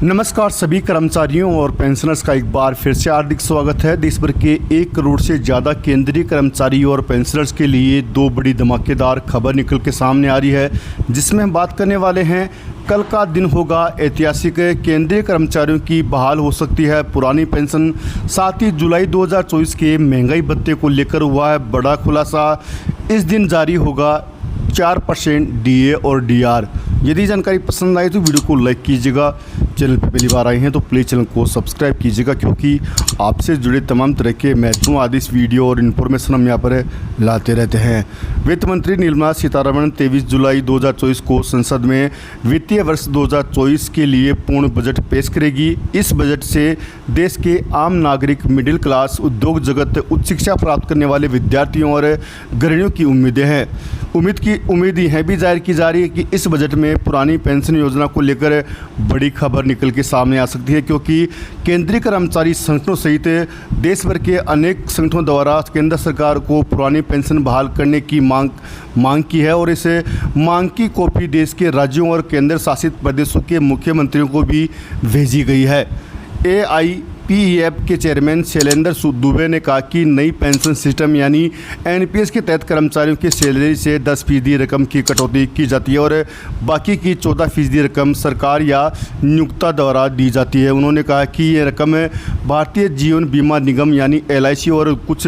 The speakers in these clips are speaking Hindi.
नमस्कार सभी कर्मचारियों और पेंशनर्स का एक बार फिर से हार्दिक स्वागत है। देश भर के 1 करोड़ से ज़्यादा केंद्रीय कर्मचारी और पेंशनर्स के लिए 2 बड़ी धमाकेदार खबर निकल के सामने आ रही है, जिसमें हम बात करने वाले हैं। कल का दिन होगा ऐतिहासिक। केंद्रीय कर्मचारियों की बहाल हो सकती है पुरानी पेंशन। साथ ही जुलाई 2024 के महंगाई भत्ते को लेकर हुआ है बड़ा खुलासा। इस दिन जारी होगा 4% डीए और डीआर। यदि जानकारी पसंद आई तो वीडियो को लाइक कीजिएगा। चैनल पर पहली बार आए हैं तो प्लीज़ चैनल को सब्सक्राइब कीजिएगा, क्योंकि आपसे जुड़े तमाम तरह के महत्वपूर्ण आदेश वीडियो और इन्फॉर्मेशन हम यहाँ पर लाते रहते हैं। वित्त मंत्री निर्मला सीतारमण 23 जुलाई 2024 को संसद में वित्तीय वर्ष 2024 के लिए पूर्ण बजट पेश करेगी। इस बजट से देश के आम नागरिक, मिडिल क्लास, उद्योग जगत, उच्च शिक्षा प्राप्त करने वाले विद्यार्थियों और गृहिणियों की उम्मीदें हैं। उम्मीद यह भी जाहिर की जा रही है कि इस बजट में पुरानी पेंशन योजना को लेकर बड़ी खबर निकल के सामने आ सकती है, क्योंकि केंद्रीय कर्मचारी संगठनों सहित देश भर के अनेक संगठनों द्वारा केंद्र सरकार को पुरानी पेंशन बहाल करने की मांग की है और इस मांग की कॉपी देश के राज्यों और केंद्र शासित प्रदेशों के मुख्यमंत्रियों को भी भेजी गई है। AIPEF के चेयरमैन शैलेंद्र दुबे ने कहा कि नई पेंशन सिस्टम यानी NPS के तहत कर्मचारियों की सैलरी से 10% रकम की कटौती की जाती है और बाकी की 14% रकम सरकार या नियोक्ता द्वारा दी जाती है। उन्होंने कहा कि ये रकम भारतीय जीवन बीमा निगम यानी LIC और कुछ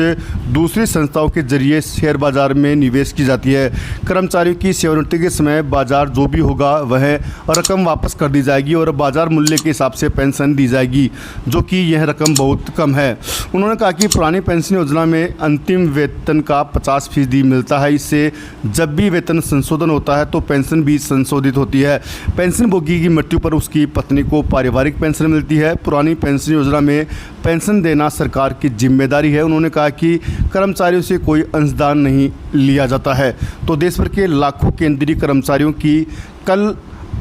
दूसरी संस्थाओं के जरिए शेयर बाजार में निवेश की जाती है। कर्मचारियों की सेवानिवृत्ति के समय बाजार जो भी होगा वह रकम वापस कर दी जाएगी और बाजार मूल्य के हिसाब से पेंशन दी जाएगी, जो कि यह रकम बहुत कम है। उन्होंने कहा कि पुरानी पेंशन योजना में अंतिम वेतन का 50% मिलता है। इससे जब भी वेतन संशोधन होता है तो पेंशन भी संशोधित होती है। पेंशन भोगी की मृत्यु पर उसकी पत्नी को पारिवारिक पेंशन मिलती है। पुरानी पेंशन योजना में पेंशन देना सरकार की जिम्मेदारी है। उन्होंने कहा कि कर्मचारियों से कोई अंशदान नहीं लिया जाता है। तो देश भर के लाखों केंद्रीय कर्मचारियों की कल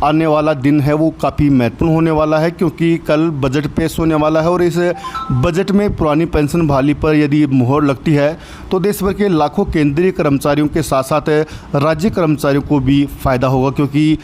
आने वाला दिन है वो काफ़ी महत्वपूर्ण होने वाला है, क्योंकि कल बजट पेश होने वाला है और इस बजट में पुरानी पेंशन बहाली पर यदि मुहर लगती है तो देश भर के लाखों केंद्रीय कर्मचारियों के साथ साथ राज्य कर्मचारियों को भी फ़ायदा होगा, क्योंकि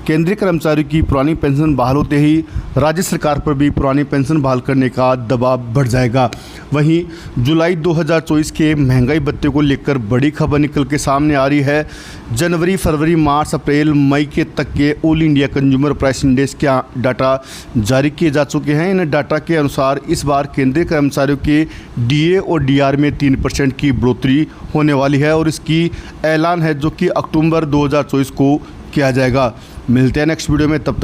केंद्रीय कर्मचारियों की पुरानी पेंशन बहाल होते ही राज्य सरकार पर भी पुरानी पेंशन बहाल करने का दबाव बढ़ जाएगा। वहीं जुलाई 2024 के महंगाई भत्ते को लेकर बड़ी खबर निकल के सामने आ रही है। जनवरी, फरवरी, मार्च, अप्रैल, मई के तक के all India consumer price index के डाटा जारी किए जा चुके हैं। इन डाटा के अनुसार इस बार केंद्रीय कर्मचारियों के DA और DR में 3% की बढ़ोतरी होने वाली है और इसकी ऐलान है, जो कि अक्टूबर 2024 को किया जाएगा। मिलते हैं नेक्स्ट वीडियो में, तब तक